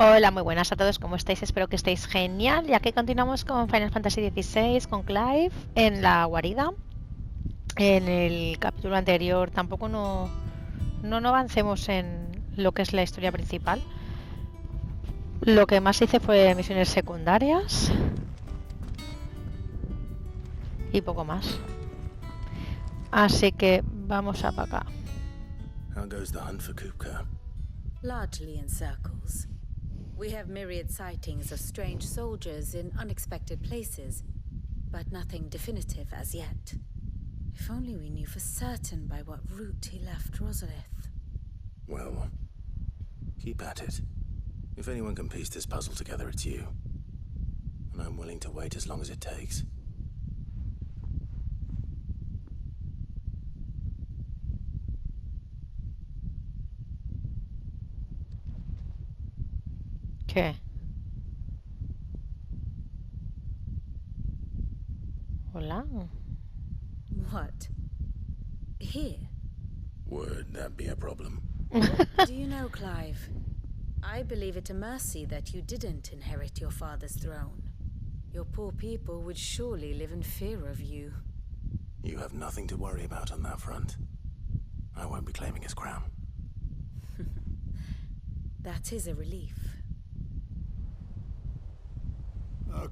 Hola, muy buenas a todos, ¿cómo estáis? Espero que estéis genial, ya que continuamos con Final Fantasy XVI, con Clive, en la guarida. En el capítulo anterior tampoco no avancemos en lo que es la historia principal. Lo que más hice fue misiones secundarias y poco más. Así que vamos a para acá. How goes the hunt for Kupka? Largely in circles. We have myriad sightings of strange soldiers in unexpected places, but nothing definitive as yet. If only we knew for certain by what route he left Rosalith. Well, keep at it. If anyone can piece this puzzle together, it's you. And I'm willing to wait as long as it takes. ¿Qué? Hola. What? Here? Would that be a problem? Do you know, Clive? I believe it a mercy that you didn't inherit your father's throne. Your poor people would surely live in fear of you. You have nothing to worry about on that front. I won't be claiming his crown. That is a relief.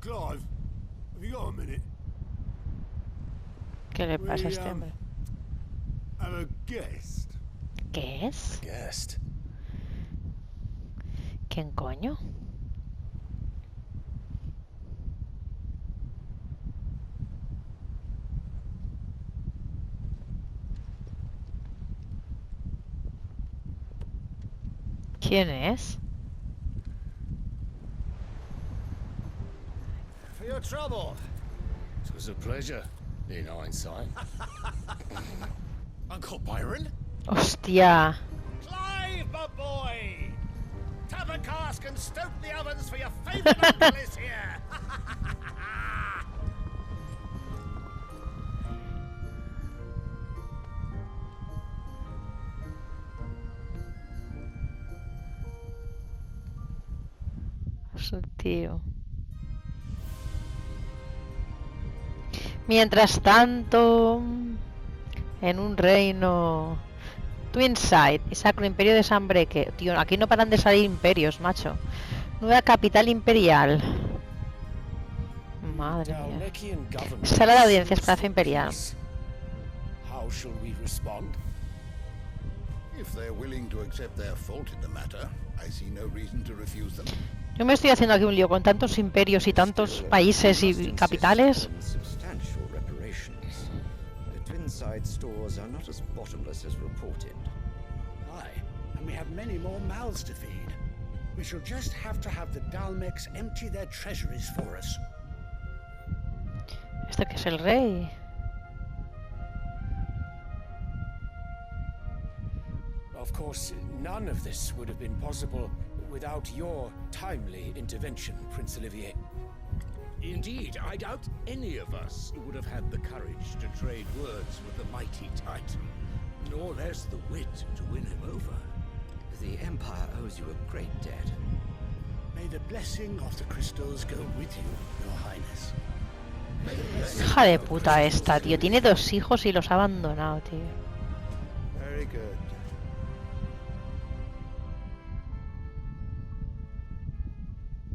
Clive, have you got a minute? ¿Qué le pasa a este hombre? Have a guest. ¿Qué es? Guest. ¿Quién coño? ¿Quién es? For your trouble. It was a pleasure, in hindsight. Uncle Byron? Hostia. Clive, my boy! Tap a cask and stoke the ovens for your favourite uncle is here! Su tío. Mientras tanto, en un reino Twinside y Sacro Imperio de Sunbreaker. Tío, aquí no paran de salir imperios, macho. Nueva capital imperial. Madre mía. Sala de audiencias, Palacio Imperial. How shall we respond? If they're willing to accept their fault in the matter, I see no reason to refuse them. Yo me estoy haciendo aquí un lío con tantos imperios y tantos países y capitales. The Twinside stores are not as bottomless as reported. Aye, and we have many more mouths to feed. We shall just have to have the Dalmex empty their treasuries for us. Este que es el rey. Of course, none of this would have been possible without your timely intervention, Prince Olivier. Indeed, I doubt any of us would have had the courage to trade words with the mighty Titan, nor less the wit to win him over. The Empire owes you a great debt. May the blessing of the crystals go with you, Your Highness. Hija de puta esta, tío. Tiene 2 hijos y los ha abandonado, tío. Very good.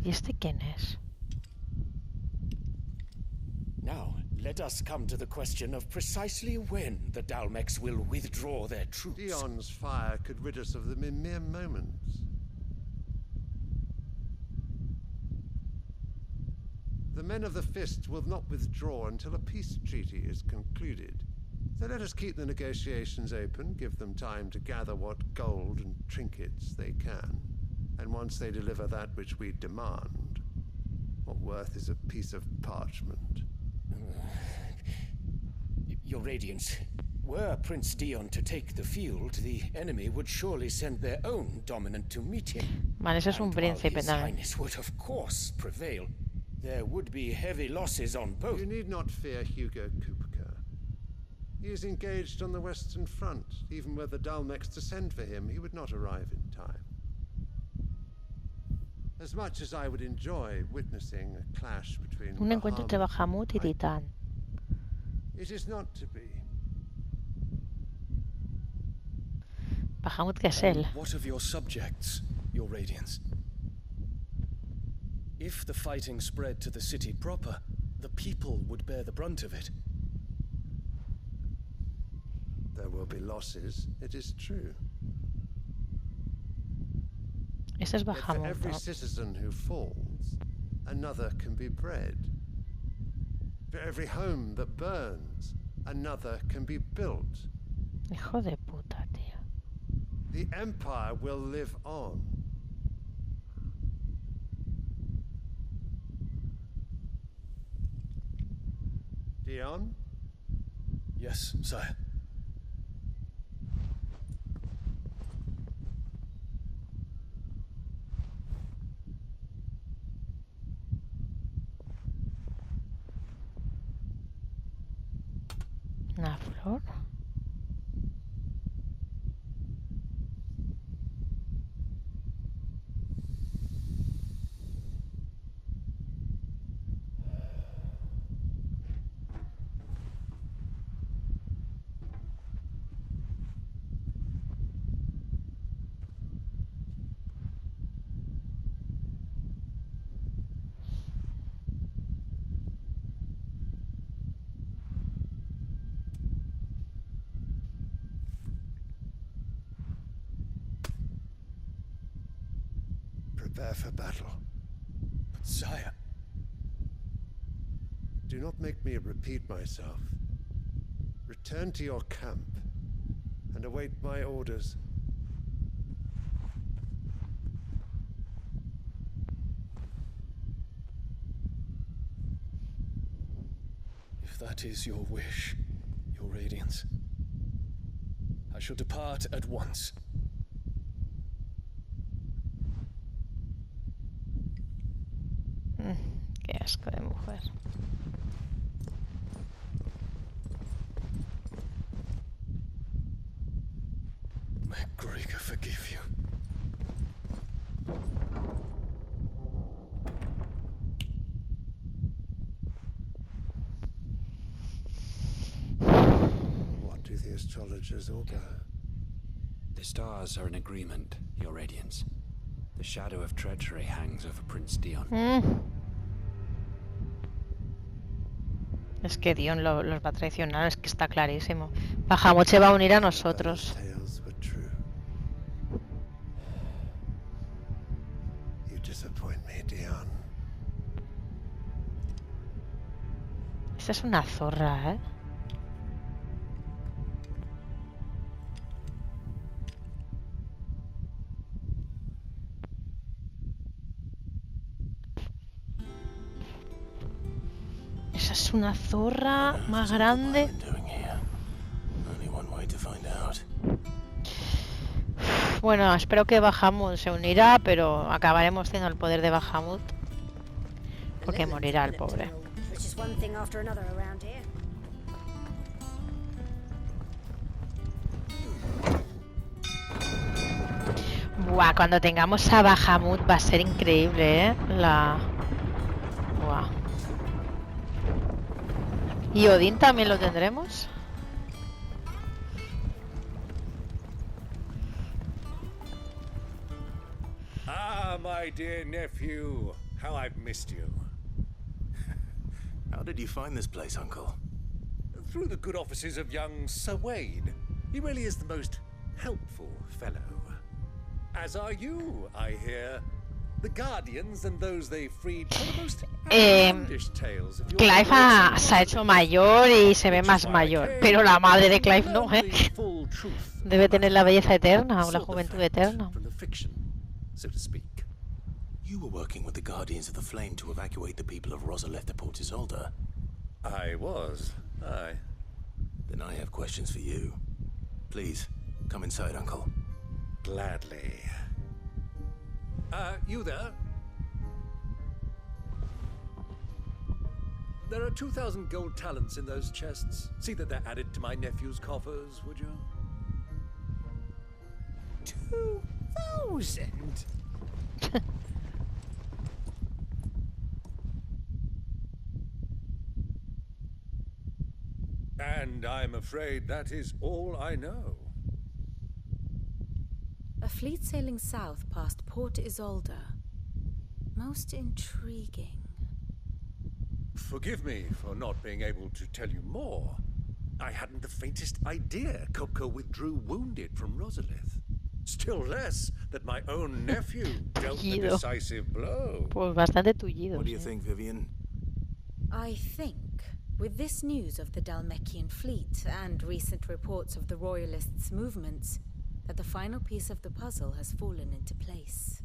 ¿Y este quién es? Now, let us come to the question of precisely when the Dalmex will withdraw their troops. Dion's fire could rid us of them in mere moments. The men of the Fist will not withdraw until a peace treaty is concluded. So let us keep the negotiations open, give them time to gather what gold and trinkets they can. And once they deliver that which we demand, what worth is a piece of parchment? Your Radiance, were Prince Dion to take the field, the enemy would surely send their own dominant to meet him. Vale, ese es un príncipe His también. Highness would of course prevail. There would be heavy losses on both. You need not fear Hugo Kupka. He is engaged on the Western Front. Even were the Dalmex to send for him, he would not arrive in time. As much as I would enjoy witnessing a clash between Un encuentro entre Bahamut Bahamut y Titán. it is not to be. Bahamut, que es él. What of your subjects, your Radiance? If the fighting spread to the city proper, the people would bear the brunt of it. There will be losses, it is true. Ese es Yet for Bahamut, every ¿no? citizen who falls, another can be bred. For every home that burns, another can be built. Hijo de puta, tío. The Empire will live on. Dion? Yes, sire. Una flor. Prepare for battle. But sire... Do not make me repeat myself. Return to your camp and await my orders. If that is your wish, your Radiance, I shall depart at once. Qué asco de mujer. May Gregor forgive you. What do the astrologers augur? The stars are in agreement, your Radiance. The shadow of treachery hangs over Prince Dion. Es que Dion los va a traicionar, es que está clarísimo. Bahamut se va a unir a nosotros. Tales were true. You disappoint me, Dion. Esa es una zorra, ¿eh? Esa es una zorra más grande. Bueno, espero que Bahamut se unirá, pero acabaremos teniendo el poder de Bahamut. Porque morirá el pobre. Buah, cuando tengamos a Bahamut va a ser increíble, ¿eh? Buah. ¿Y Odín también lo tendremos? Ah, my dear nephew. How I've missed you. How did you find this place, Uncle? Through the good offices of young Sir Wade. He really is the most helpful fellow. As are you, I hear. The Guardians and those they freed tell the most outlandish tales of your Clive se ha hecho mayor y se ve más mayor, pero la madre de Clive no, ¿eh? Debe tener la belleza eterna o la juventud eterna. So to speak. You were working with the Guardians of the Flame to evacuate the people of Rosalith de Port Isolde. I was. Aye. Then I have questions for you. Please, come inside, Uncle. Gladly. You there? There are 2,000 gold talents in those chests. See that they're added to my nephew's coffers, would you? 2,000? And I'm afraid that is all I know. A fleet sailing south past Port Isolde. Most intriguing. Forgive me for not being able to tell you more. I hadn't the faintest idea Kupka withdrew wounded from Rosalith. Still less that my own nephew dealt the decisive blow. Pues bastante tullido. What do you think, Vivian? I think, with this news of the Dhalmekian fleet and recent reports of the Royalists' movements, that the final piece of the puzzle has fallen into place.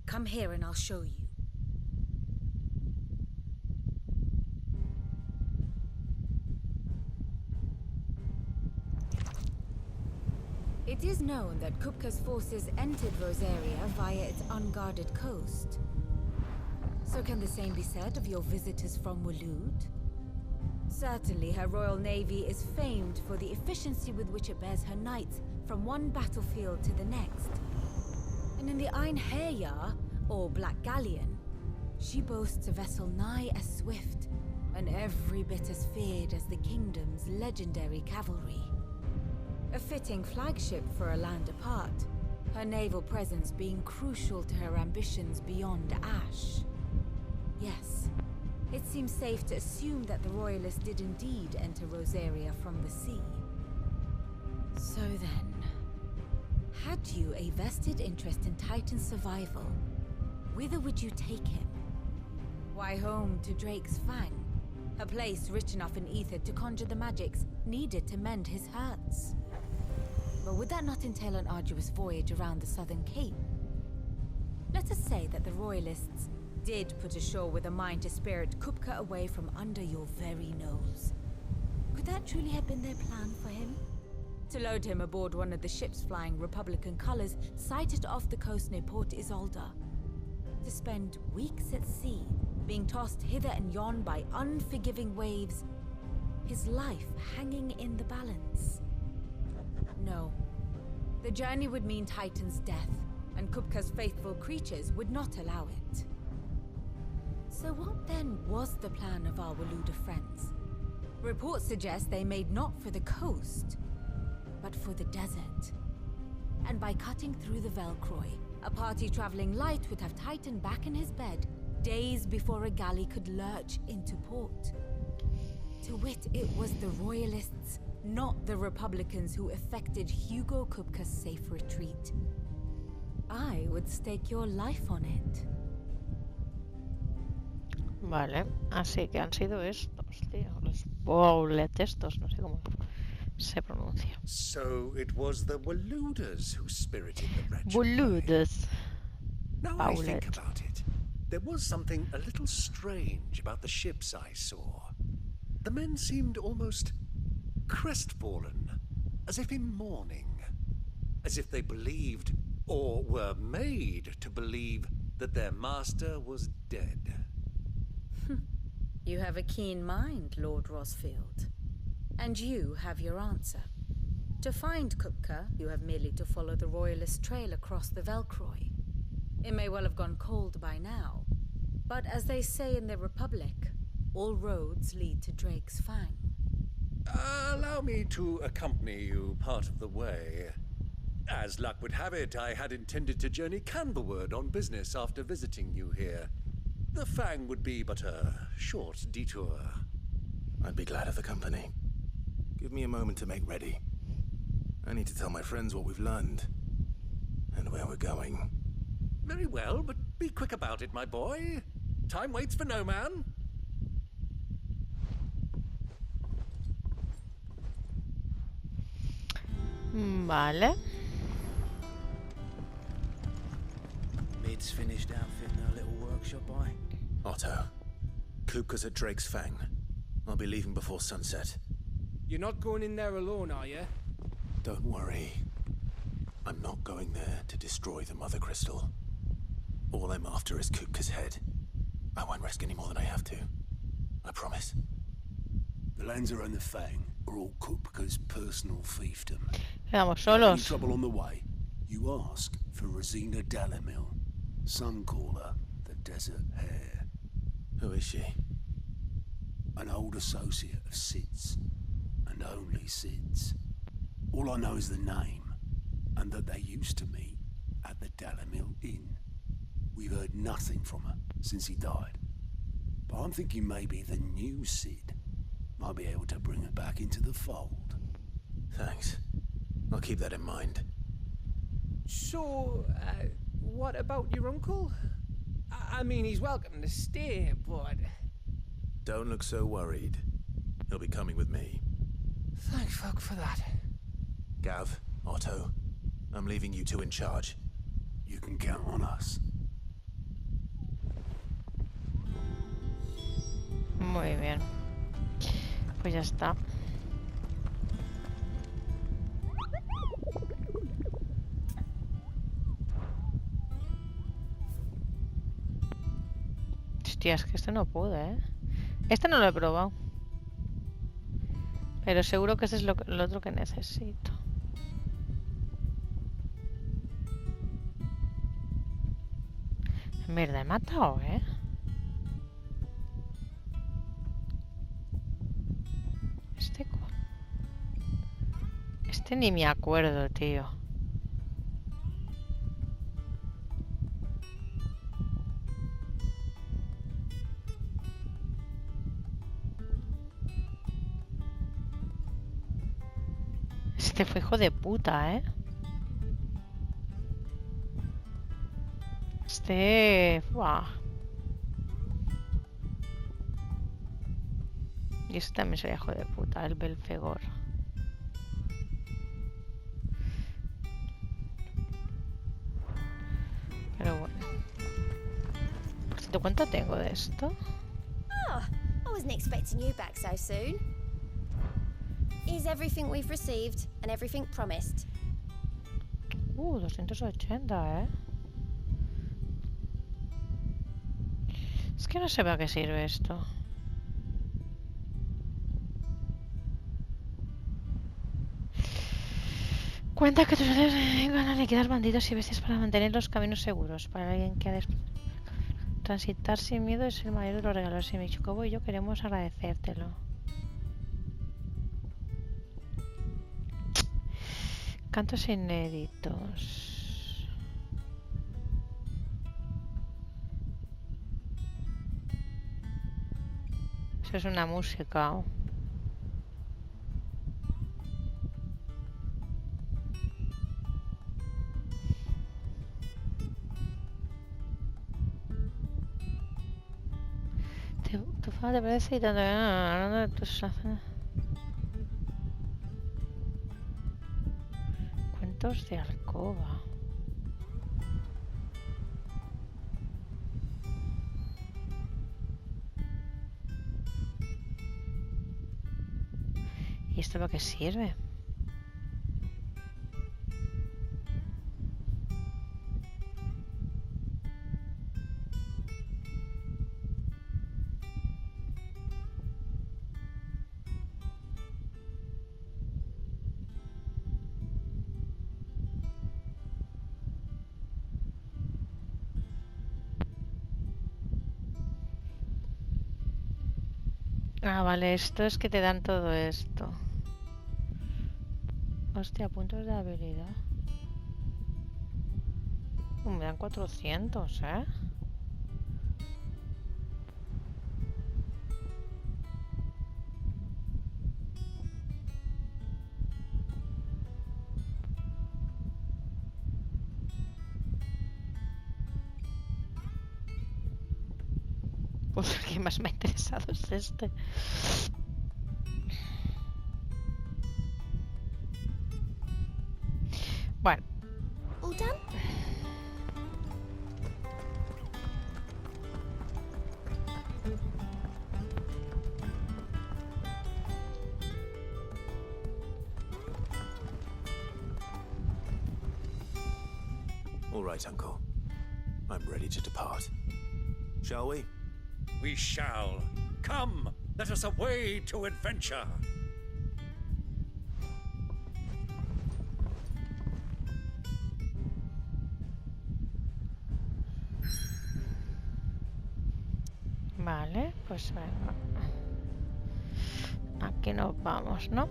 Come here and I'll show you. It is known that Kupka's forces entered Rosaria via its unguarded coast. So can the same be said of your visitors from Waloed? Certainly her Royal Navy is famed for the efficiency with which it bears her knights from one battlefield to the next. And in the Einherjar, or Black Galleon, she boasts a vessel nigh as swift and every bit as feared as the kingdom's legendary cavalry. A fitting flagship for a land apart, her naval presence being crucial to her ambitions beyond Ash. Yes, it seems safe to assume that the Royalists did indeed enter Rosaria from the sea. So then, had you a vested interest in Titan's survival, whither would you take him? Why, home to Drake's Fang, a place rich enough in ether to conjure the magics needed to mend his hurts. But would that not entail an arduous voyage around the southern cape? Let us say that the Royalists did put ashore with a mind to spirit Kupka away from under your very nose. Could that truly have been their plan for him? To load him aboard one of the ships flying Republican colors sighted off the coast near Port Isolde. To spend weeks at sea, being tossed hither and yon by unforgiving waves, his life hanging in the balance. No. The journey would mean Titan's death, and Kupka's faithful creatures would not allow it. So what then was the plan of our Waluda friends? Reports suggest they made not for the coast, but for the desert. And by cutting through the Velcroy, a party traveling light would have Titan back in his bed days before a galley could lurch into port. To wit, it was the Royalists, not the Republicans, who effected Hugo Kupka's safe retreat. I would stake your life on it. Vale, así que han sido estos, tío, los Bowlet estos, no sé cómo se pronuncia. So it was the Waludas who spirited the wretched. Waludas. Now I think about it, there was something a little strange about the ships I saw. The men seemed almost crestfallen, as if in mourning, as if they believed, or were made to believe, that their master was dead. You have a keen mind, Lord Rosfield. And you have your answer. To find Kupka, you have merely to follow the Royalist trail across the Velcroy. It may well have gone cold by now, but as they say in the Republic, all roads lead to Drake's Fang. Allow me to accompany you part of the way. As luck would have it, I had intended to journey Canberward on business after visiting you here. The Fang would be but a short detour. I'd be glad of the company. Give me a moment to make ready. I need to tell my friends what we've learned and where we're going. Very well, but be quick about it, my boy. Time waits for no man. Vale. Mid's finished outfitting her little workshop, Otto, Kupka's at Drake's Fang. I'll be leaving before sunset. You're not going in there alone, are you? Don't worry. I'm not going there to destroy the Mother Crystal. All I'm after is Kupka's head. I won't risk any more than I have to. I promise. The lands around the Fang are all Kupka's personal fiefdom. Vamos solos. Any trouble on the way, you ask for Rosina Dalamil. Some call her the Desert Hare. Who is she? An old associate of Sid's, and only Sid's. All I know is the name, and that they used to meet at the Delamil Inn. We've heard nothing from her since he died. But I'm thinking maybe the new Sid might be able to bring her back into the fold. Thanks. I'll keep that in mind. So, what about your uncle? I mean, he's welcome to stay, but... Don't look so worried. He'll be coming with me. Thank fuck for that. Gav, Otto, I'm leaving you two in charge. You can count on us. Muy bien. Pues ya está. Hostia, es que este no pude, ¿eh? Este no lo he probado. Pero seguro que este es lo otro que necesito. Mierda, he matado, ¿eh? Este ni me acuerdo, tío. Este fue hijo de puta, ¿eh? Este... Buah. Y este también sería hijo de puta, el Belfegor. Pero bueno. Por cierto, ¿cuánto tengo de esto? Oh, I wasn't expecting you back so soon. Here's everything we've received and everything promised. 280, ¿eh? Es que no sé para qué sirve esto. Cuenta que tus aliados vengan a liquidar bandidos y bestias para mantener los caminos seguros. Para alguien que ha de transitar sin miedo es el mayor de los regalos. Y mi Chocobo y yo queremos agradecértelo. Cantos inéditos. Eso es una música. Tu fama te parece y tanto hablando de tus cuentos de alcoba. ¿Y esto para qué sirve? Ah, vale, esto es que te dan todo esto. Hostia, puntos de habilidad. Me dan 400, ¿eh? Pues el que más me ha interesado es este. Bueno. All done? All right, Uncle. I'm ready to depart. Shall we? We shall. Come, let us away to adventure. Vale, pues venga. aquí nos vamos, ¿no?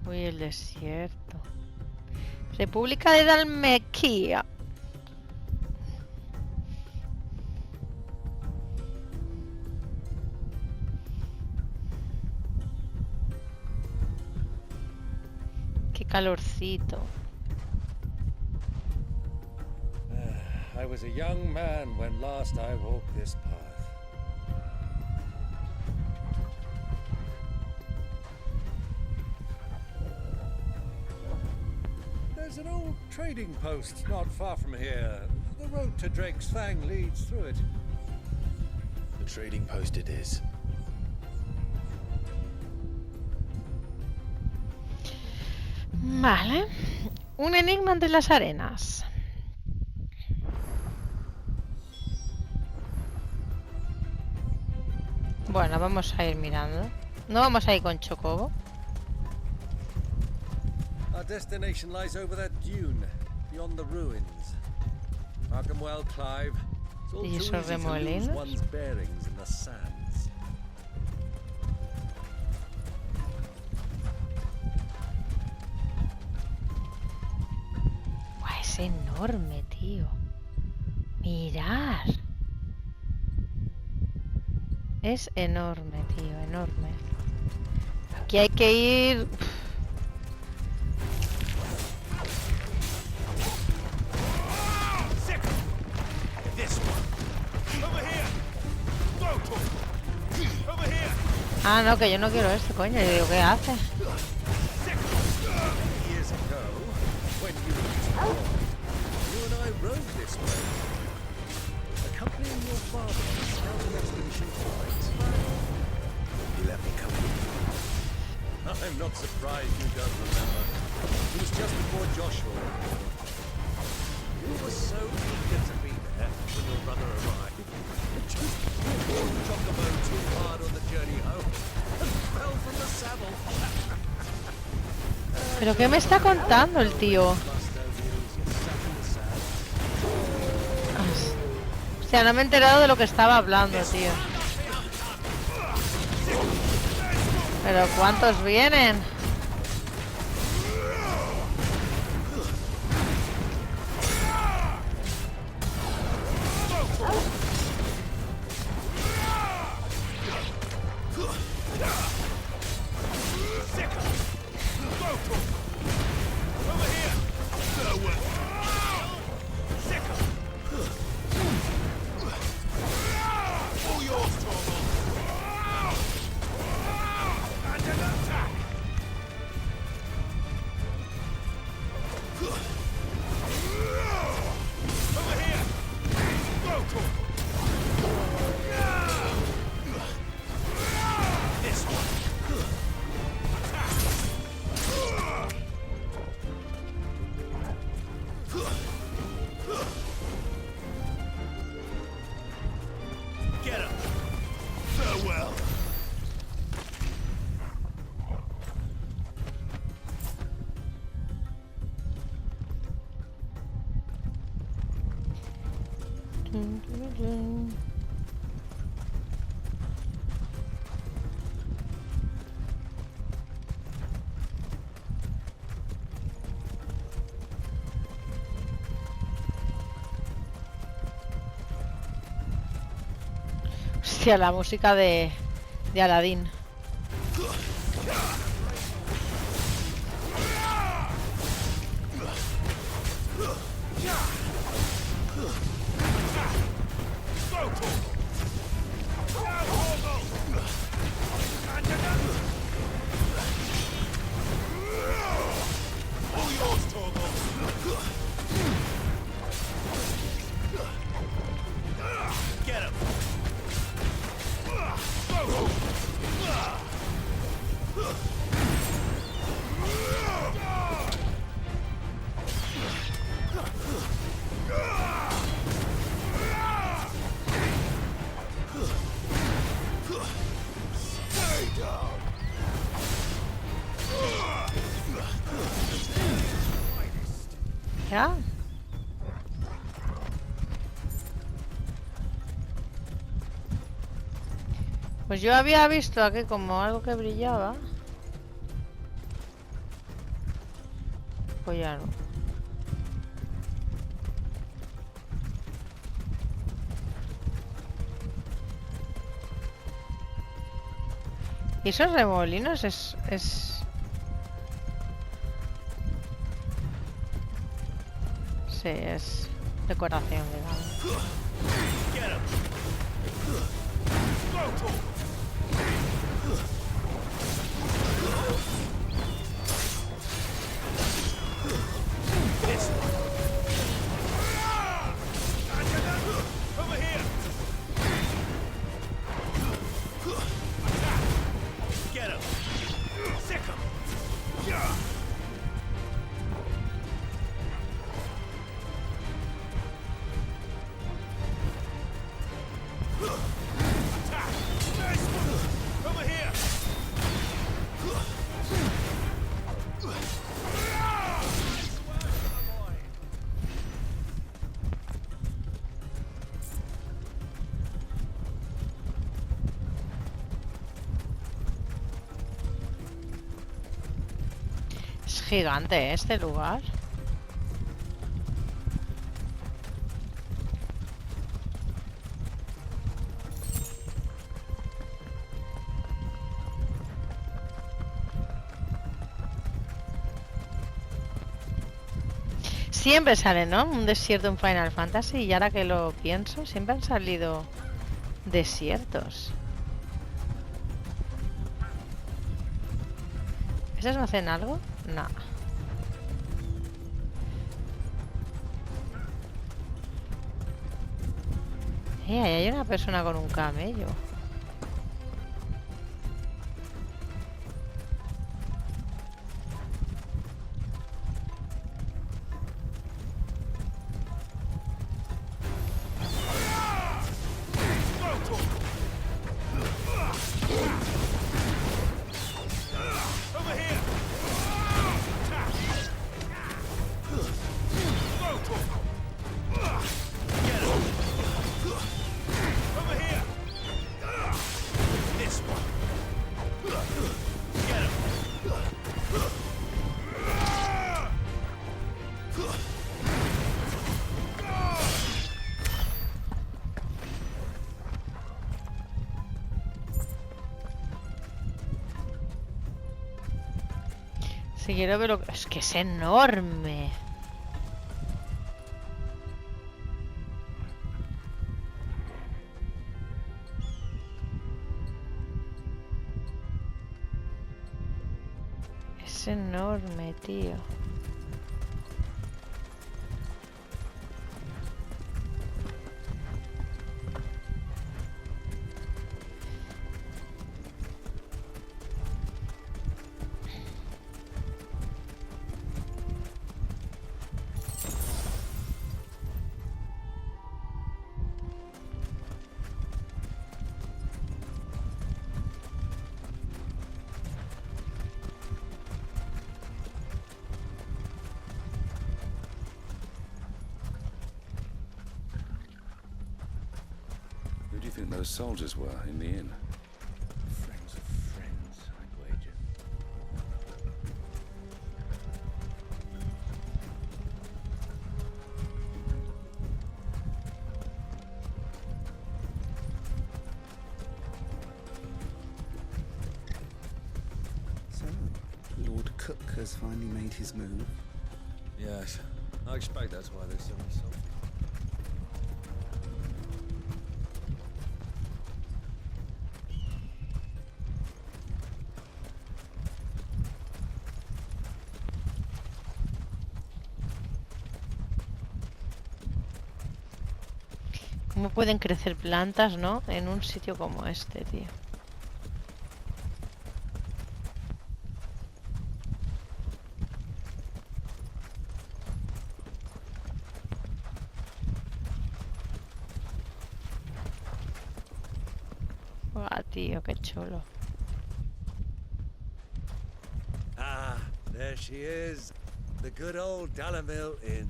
Uy, el desierto. República de Dalmequía. Qué calorcito. I was a young man when last I walked this path. There's an old trading post not far from here. The road to Drake's Fang leads through it. The trading post it is. Vale. Un enigma entre las arenas. Bueno, vamos a ir mirando. No vamos a ir con Chocobo. Our destination lies over that dune, beyond the ruins. Mark 'em well, Clive. It's all too easy to lose one's bearings in the sands. Buah, es enorme, tío. Mirad. Es enorme, tío, enorme. Aquí hay que ir... Ah, no, que yo no quiero esto, coño. Yo digo, ¿qué hace? Years ago, when you were small, you and I rode this way, accompanying your father on a scouting expedition for Drake's Fang. You let me come with you. I'm not surprised you don't remember. It was just before Joshua. You were so eager to be there when your brother arrived. Just Chocobo too hard on the journey home and fell from the saddle. ¿Pero qué me está contando el tío? O sea, no me he enterado de lo que estaba hablando, tío. ¿Pero cuántos vienen? Hostia, la música de Aladdin. Ya. Pues yo había visto aquí como algo que brillaba. Pues ya no. ¿Y esos remolinos es...? Sí, es decoración, digamos. Es gigante este lugar. Siempre sale, ¿no? Un desierto en Final Fantasy y ahora que lo pienso, siempre han salido desiertos. ¿Esos no hacen algo? No. Ahí hay una persona con un camello. Si quiero ver lo que... Es que es enorme. Es enorme, tío. Who do you think those soldiers were in the inn? Friends of friends, I'd wager. So, Lord Cook has finally made his move. Yes, I expect that's why there's so many soldiers. ¿Cómo pueden crecer plantas, no? En un sitio como este, tío. Guau, tío, qué chulo. Ah, there she is. The good old Dalamil Inn.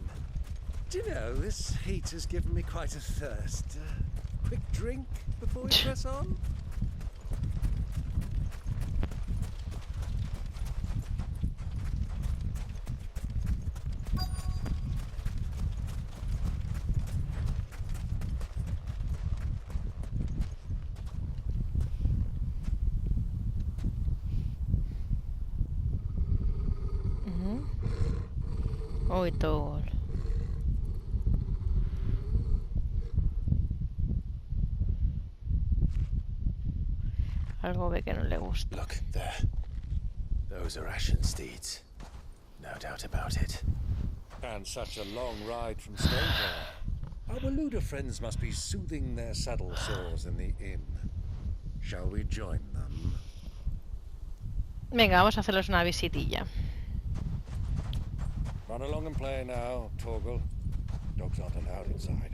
Do you know, this heat has given me quite a thirst. Quick drink before we press on? Uy, todo. Algo ve que no le gusta. Look, there. Those are ashen steeds. No doubt about it. And such a long ride from Stonehenge. Our Luda friends must be soothing their saddle sores in the inn. Shall we join them? Venga, vamos a hacerles una visitilla. Run along and play now, Torgal. Dogs aren't allowed inside.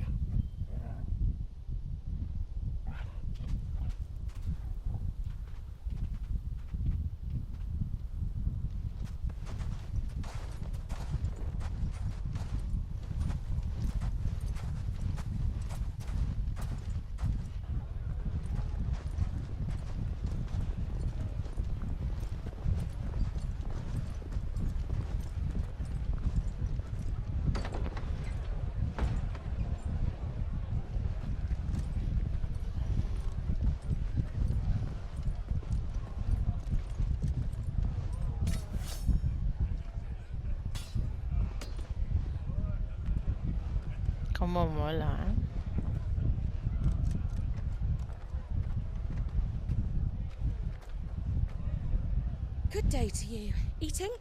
Cómo mola, ¿eh? Good day to you. Eating?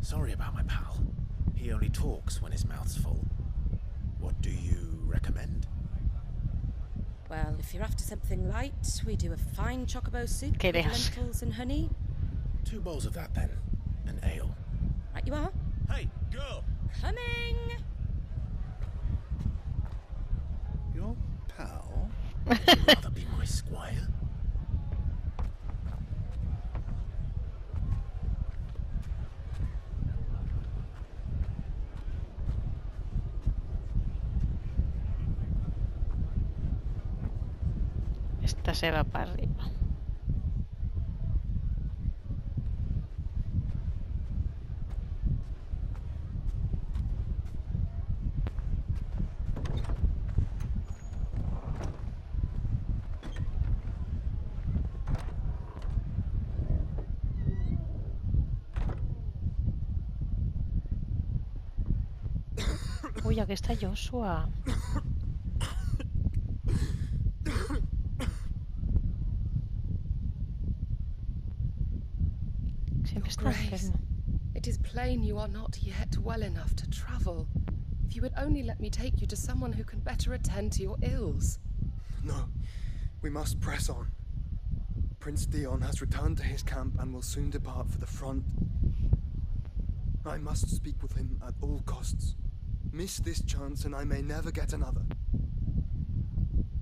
Sorry about my pal. He only talks when his mouth's full. What do you recommend? Well, if you're after something light, we do a fine chocobo soup with lentils and honey. 2 bowls of that then. An ale. Right you are. Hey, girl! Coming! Your pal? Would you rather be my squire? Esta se va para arriba. Uy, aquí está Joshua. Siempre está enfermo. It is plain you are not yet well enough to travel. If you would only let me take you to someone who can better attend to your ills. No, we must press on. Prince Dion has returned to his camp and will soon depart for the front. I must speak with him at all costs. Miss this chance and I may never get another.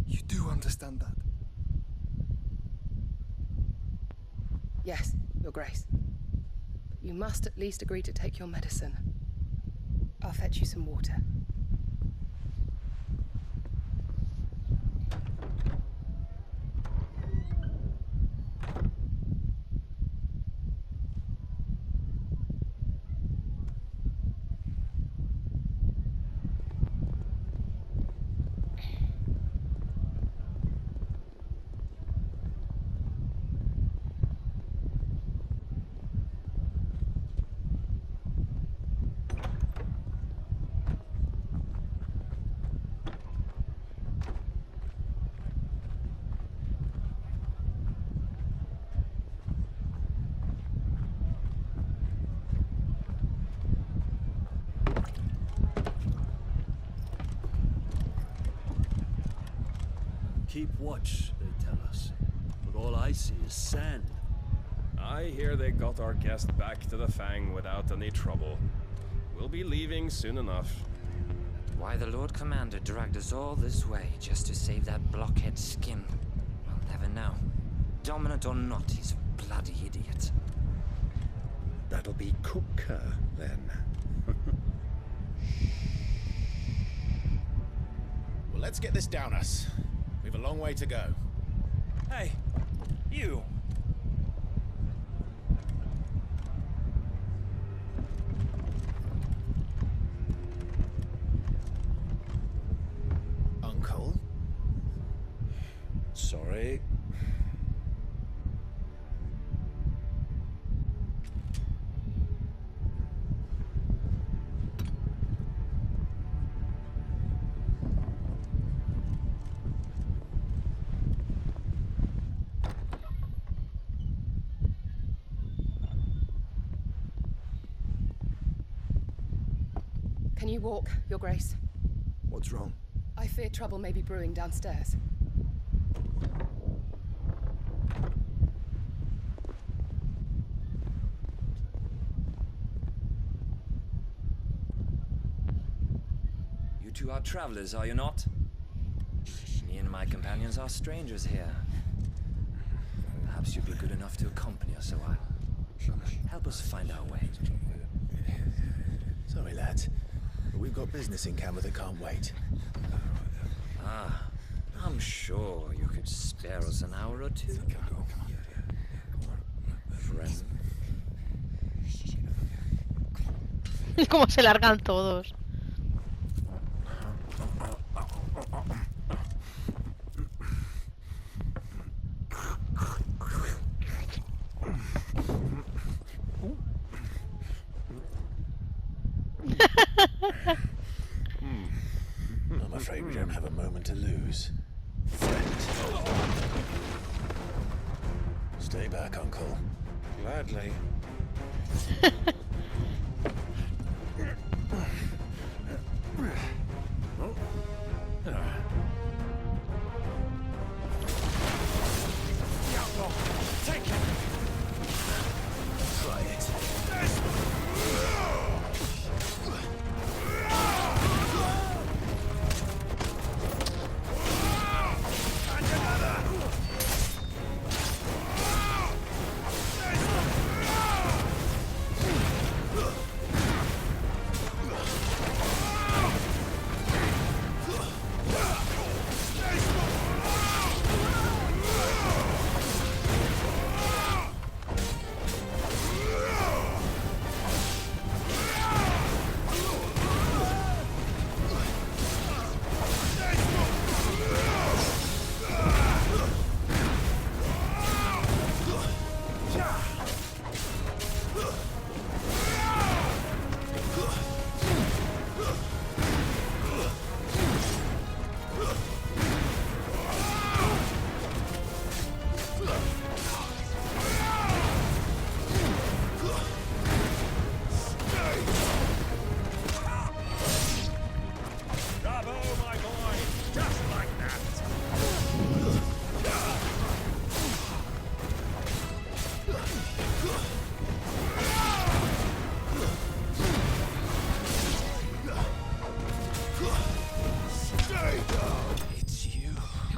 You do understand that? Yes, Your Grace. But you must at least agree to take your medicine. I'll fetch you some water. Keep watch, they tell us. But all I see is sand. I hear they got our guest back to the Fang without any trouble. We'll be leaving soon enough. Why the Lord Commander dragged us all this way just to save that blockhead's skin, I'll never know. Dominant or not, he's a bloody idiot. That'll be cooker, then. Well, let's get this down us. We've a long way to go. Hey, you! Uncle? Sorry. Can you walk, Your Grace? What's wrong? I fear trouble may be brewing downstairs. You two are travelers, are you not? Me and my companions are strangers here. Perhaps you'd be good enough to accompany us a while. Help us find our way. Sorry, lads, but we've got business in camera that can't wait. Ah, I'm sure you could spare us an hour or two. Friend. Cómo se largan todos. I'm afraid we don't have a moment to lose. Friend. Stay back, Uncle. Gladly. Take it! Try it.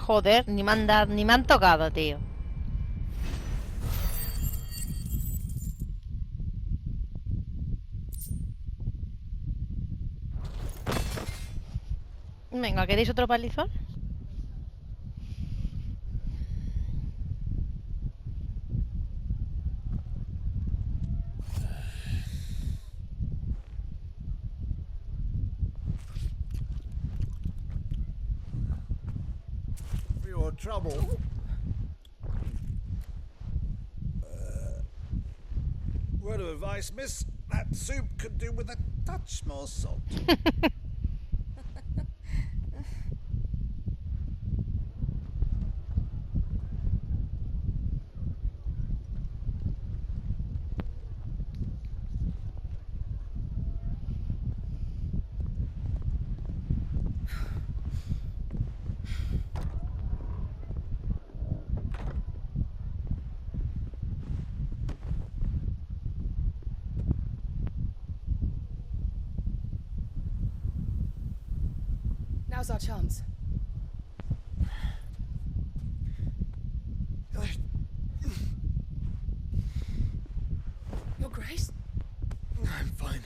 Joder, ni me han tocado, tío. Venga, ¿queréis otro palizón? For your trouble. Word of advice, miss. That soup could do with a touch more salt. Now's our chance. Your Grace? I'm fine.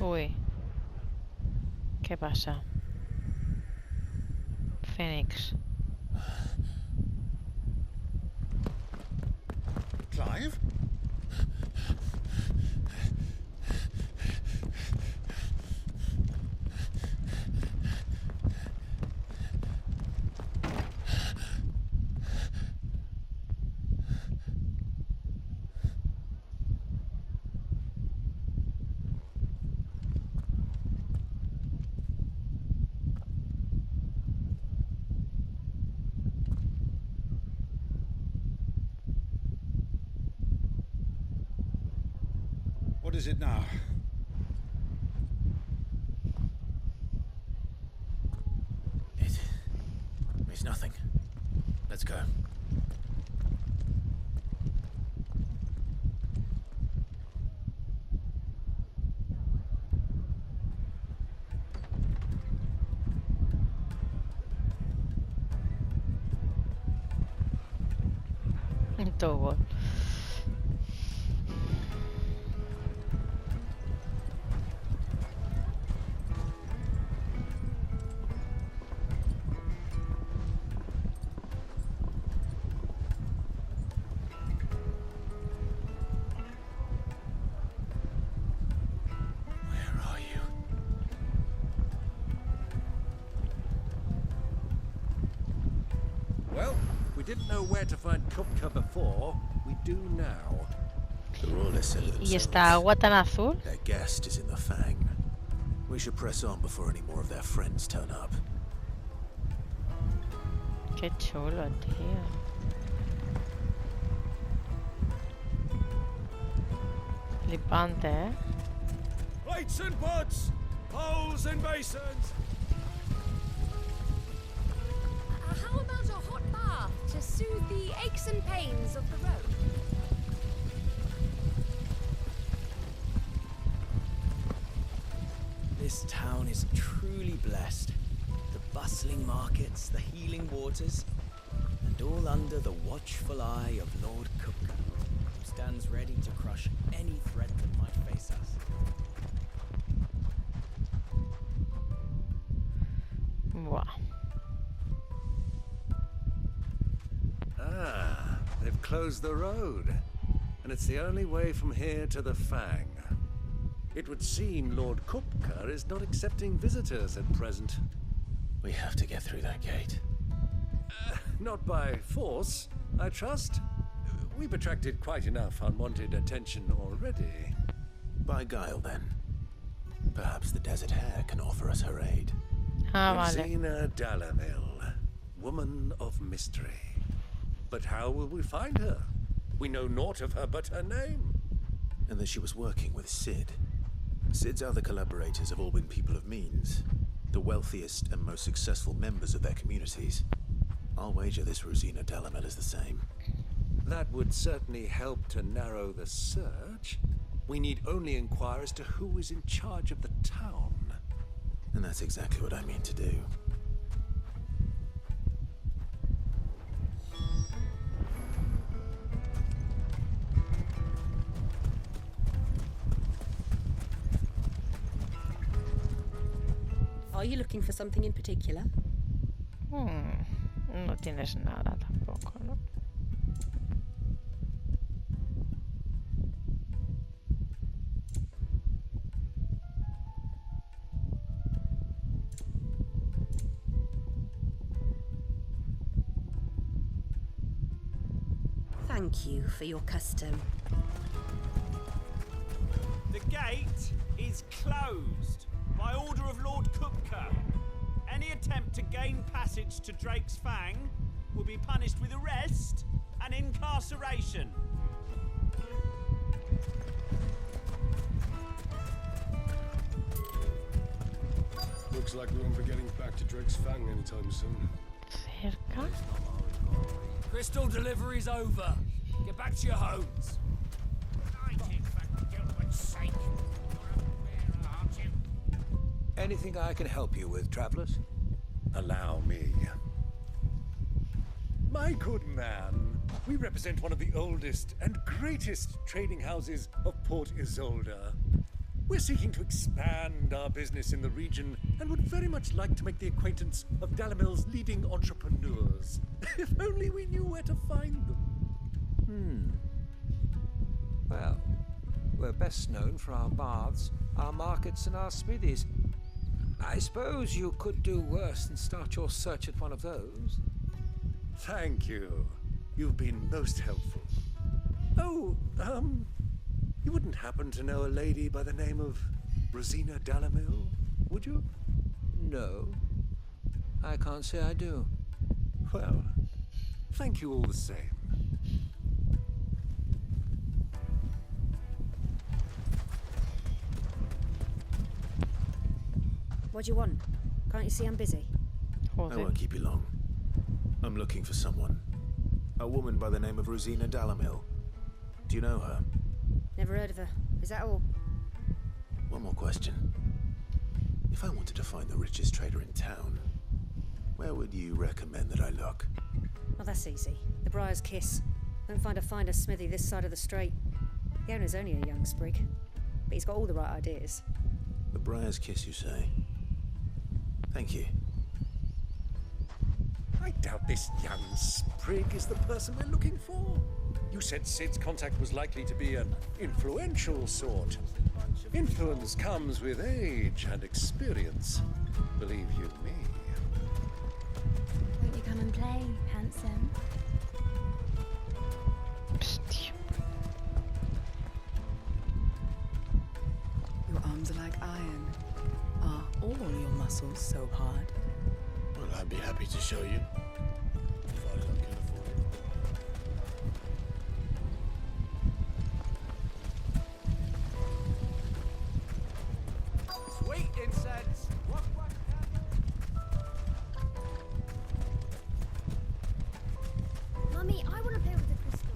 Uy. ¿Qué pasa? Phoenix. Clive? What is it now? It's nothing. Let's go. Todo. Didn't know where to find Kupka before. We do now. The Royalists said ¿Y esta agua tan azul? Their guest is in the Fang. We should press on before any more of their friends turn up. Qué chulo, tío. Flipante, ¿eh? Plates and pots, bowls and basins. How about a hot bath to soothe the aches and pains of the road? This town is truly blessed. The bustling markets, the healing waters, and all under the watchful eye of Lord Kupka, who stands ready to crush any threat that might face us. Wow. Ah, they've closed the road, and it's the only way from here to the Fang. It would seem Lord Kupka is not accepting visitors at present. We have to get through that gate. Not by force, I trust. We've attracted quite enough unwanted attention already. By guile, then. Perhaps the Desert Hare can offer us her aid. Zena Dalamil, woman of mystery. But how will we find her? We know naught of her but her name. And that she was working with Sid. Sid's other collaborators have all been people of means, the wealthiest and most successful members of their communities. I'll wager this Rosina Dalamel is the same. That would certainly help to narrow the search. We need only inquire as to who is in charge of the town. And that's exactly what I mean to do. Are you looking for something in particular? No tienes nada tampoco, ¿no? Thank you for your custom. The gate is closed by order of Lord Kupka. Any attempt to gain passage to Drake's Fang will be punished with arrest and incarceration. Looks like we won't be getting back to Drake's Fang anytime soon. Cerca. Crystal delivery's over. Get back to your homes. Anything I can help you with, travelers? Allow me. My good man, we represent one of the oldest and greatest trading houses of Port Isolde. We're seeking to expand our business in the region and would very much like to make the acquaintance of Dalamil's leading entrepreneurs. If only we knew where to find them. Well, we're best known for our baths, our markets, and our smithies. I suppose you could do worse than start your search at one of those. Thank you. You've been most helpful. Oh, you wouldn't happen to know a lady by the name of Rosina Dalamil, would you? No. I can't say I do. Well, thank you all the same. What do you want? Can't you see I'm busy? I won't keep you long. I'm looking for someone. A woman by the name of Rosina Dalamil. Do you know her? Never heard of her. Is that all? One more question. If I wanted to find the richest trader in town, where would you recommend that I look? Oh, that's easy. The Briar's Kiss. Won't find a finer smithy this side of the strait. The owner's only a young sprig, but he's got all the right ideas. The Briar's Kiss, you say? Thank you. I doubt this young sprig is the person we're looking for. You said Sid's contact was likely to be an influential sort. Influence comes with age and experience. Believe you me. Won't you come and play, handsome? Your arms are like iron. Are all your muscles so hard? Well, I'd be happy to show you. Provided I can afford it. Sweet incense. Mummy, I want to play with the crystal.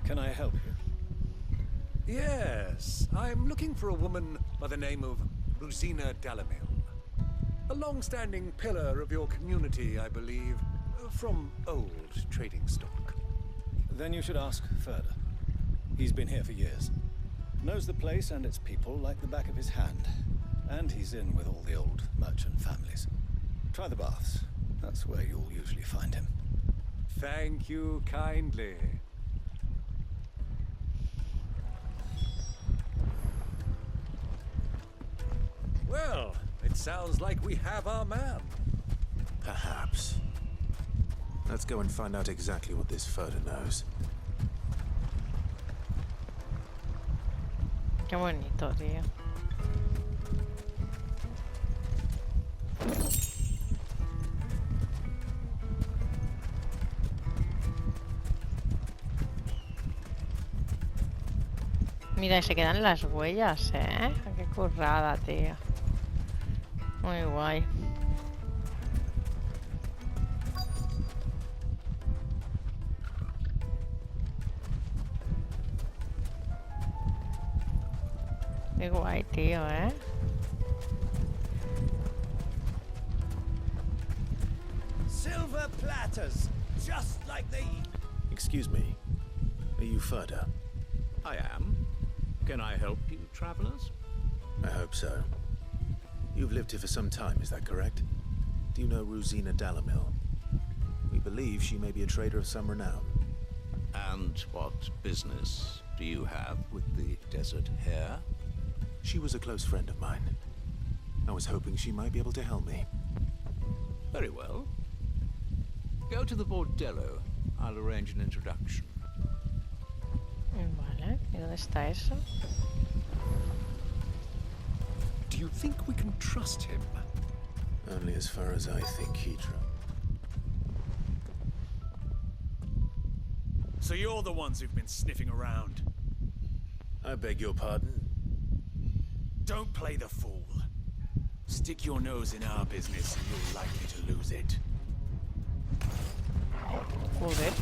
Can I help you? Yes, I'm looking for a woman by the name of Rosina Dalamil. A long-standing pillar of your community, I believe, from old trading stock. Then you should ask Ferda. He's been here for years. Knows the place and its people like the back of his hand. And he's in with all the old merchant families. Try the baths. That's where you'll usually find him. Thank you kindly. Well, it sounds like we have our man. Perhaps. Let's go and find out exactly what this Ferda knows. Qué bonito, tío. Mira, y se quedan las huellas, ¿eh? Qué currada, tío. Muy guay. Qué guay, tío, ¿eh? Silver platters, just like they... Excuse me. Are you Ferda? I am. Can I help you, travelers? I hope so. You've lived here for some time, is that correct? Do you know Rosina Dalamil? We believe she may be a trader of some renown. And what business do you have with the desert hare? She was a close friend of mine. I was hoping she might be able to help me. Very well. Go to the bordello. I'll arrange an introduction. Vale, ¿y dónde está eso? Do you think we can trust him? Only as far as I think, Keitra. So you're the ones who've been sniffing around? I beg your pardon? Don't play the fool. Stick your nose in our business and you're likely to lose it. Joder.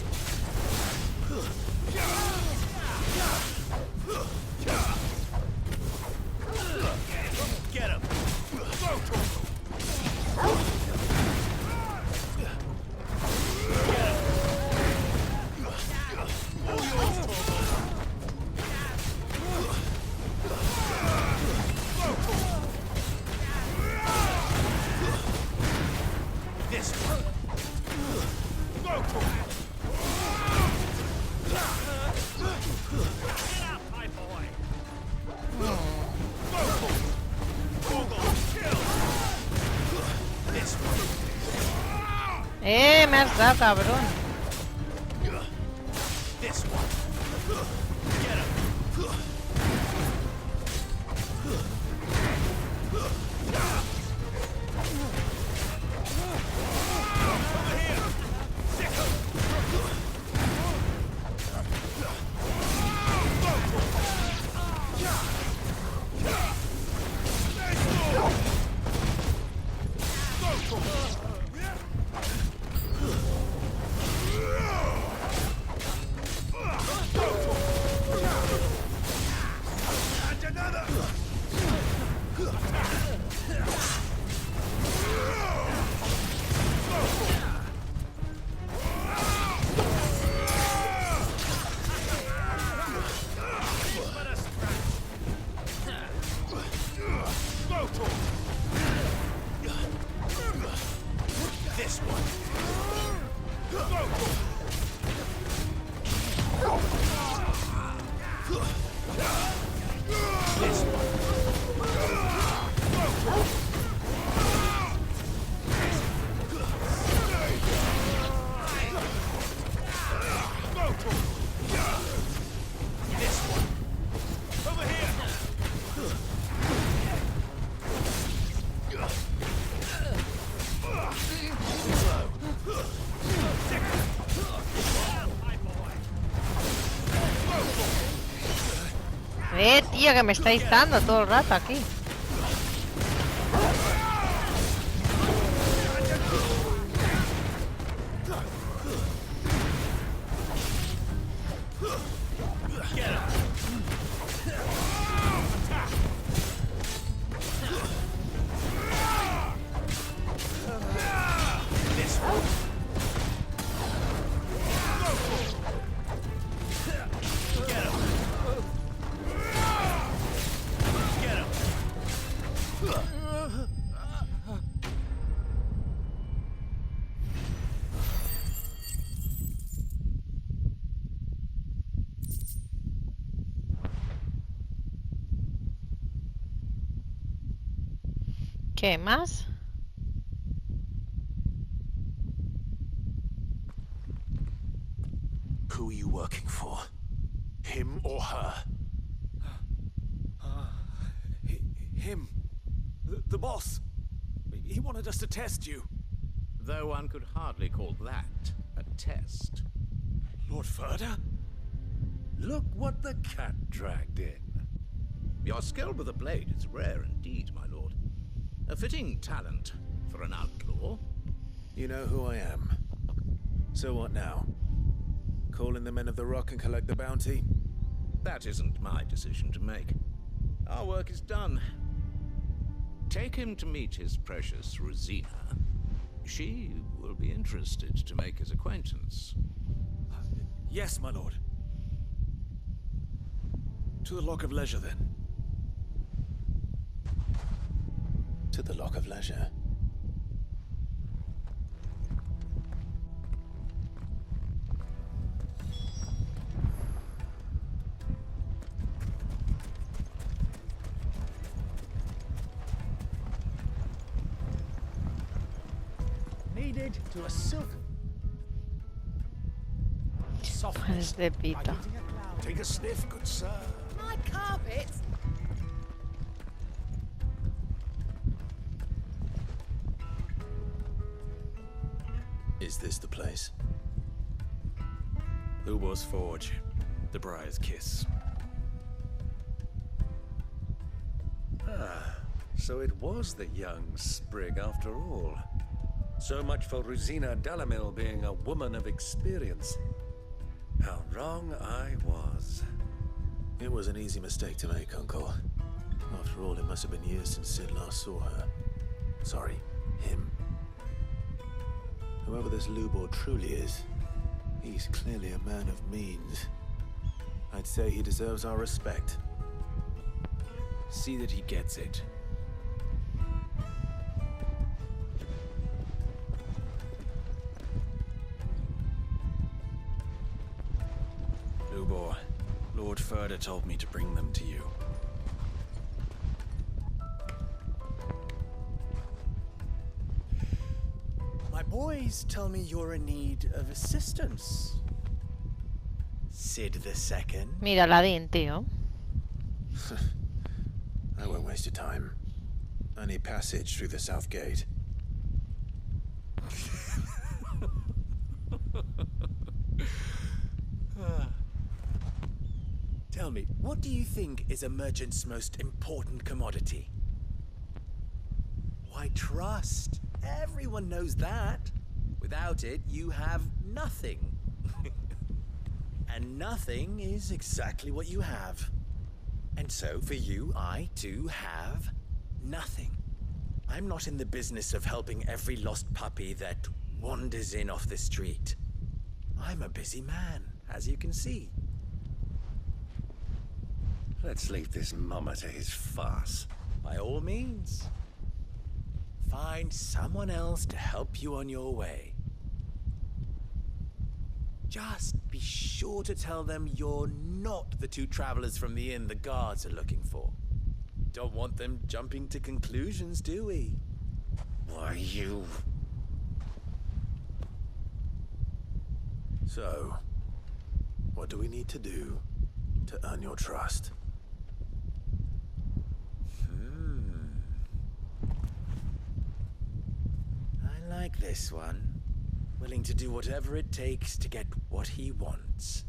Get him! This one. Go for it. Get up, my boy. Go for it. Google kill. This one. Me has dado, cabrón. This one. Get him. Over here. Sick him. This one. This one. This one. Over here. Tío, que me estáis dando todo el rato aquí. ¿Qué más? Who are you working for? Him or her? Him. The boss. He wanted us to test you. Though one could hardly call that a test. Lord Ferda? Look what the cat dragged in. Your skill with the blade is rare indeed, my lord. A fitting talent for an outlaw. You know who I am. So what now? Call in the men of the Rock and collect the bounty? That isn't my decision to make. Our work is done. Take him to meet his precious Rosina. She will be interested to make his acquaintance. Yes, my lord. To the Lock of Leisure, then. To the Lock of Leisure. Needed to a silk. Es de pito. Take a sniff, good sir. My carpet. Is this the place? Lubor's Forge. The Briar's Kiss. Ah, so it was the young sprig after all. So much for Rosina Dalamil being a woman of experience. How wrong I was. It was an easy mistake to make, Uncle. After all, it must have been years since Sid last saw her. Sorry, him. Whoever this Lubor truly is, he's clearly a man of means. I'd say he deserves our respect. See that he gets it. Lubor, Lord Furder told me to bring them to you. My boys tell me you're in need of assistance. Sid II. Mira, Aladdin, tío. I won't waste your time. I need passage through the south gate. Tell me, what do you think is a merchant's most important commodity? Why, trust. Everyone knows that. Without it, you have nothing. And nothing is exactly what you have. And so, for you, I, too, have nothing. I'm not in the business of helping every lost puppy that wanders in off the street. I'm a busy man, as you can see. Let's leave this mummer to his farce. By all means. Find someone else to help you on your way. Just be sure to tell them you're not the two travelers from the inn the guards are looking for. Don't want them jumping to conclusions, do we? Why, you... So, what do we need to do to earn your trust? I like this one. Willing to do whatever it takes to get what he wants.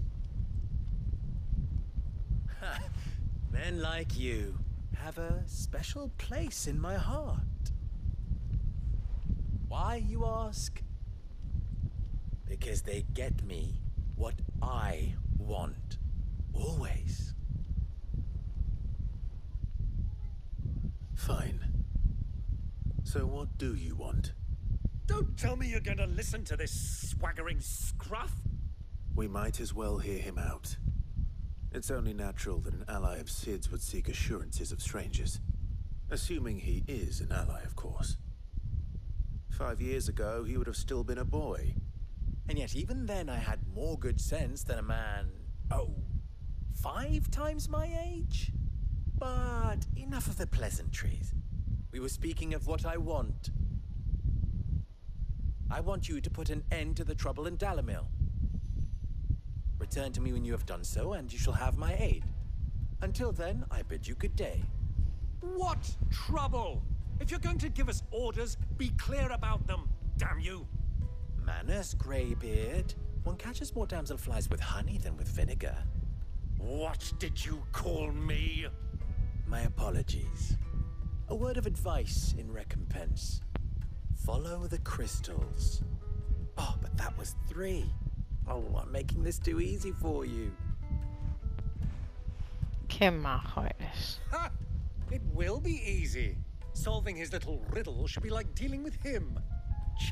Men like you have a special place in my heart. Why, you ask? Because they get me what I want. Always. Fine. So what do you want? Don't tell me you're going to listen to this swaggering scruff! We might as well hear him out. It's only natural that an ally of Sid's would seek assurances of strangers. Assuming he is an ally, of course. 5 years ago, he would have still been a boy. And yet even then I had more good sense than a man, 5 times my age? But enough of the pleasantries. We were speaking of what I want. I want you to put an end to the trouble in Dalamil. Return to me when you have done so, and you shall have my aid. Until then, I bid you good day. What trouble? If you're going to give us orders, be clear about them, damn you! Manners, Greybeard. One catches more damselflies with honey than with vinegar. What did you call me? My apologies. A word of advice in recompense. Follow the crystals. Oh, but that was 3. Oh, I'm making this too easy for you. Qué majo eres. Ha! It will be easy. Solving his little riddle should be like dealing with him.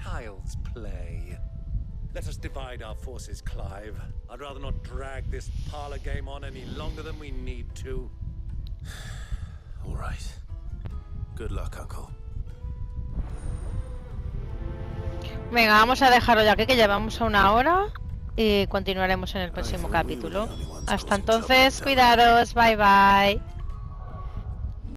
Child's play. Let us divide our forces, Clive. I'd rather not drag this parlor game on any longer than we need to. All right. Good luck, Uncle. Venga, vamos a dejarlo ya aquí, que llevamos a 1 hora y continuaremos en el próximo capítulo. Hasta entonces, cuidaros, bye bye.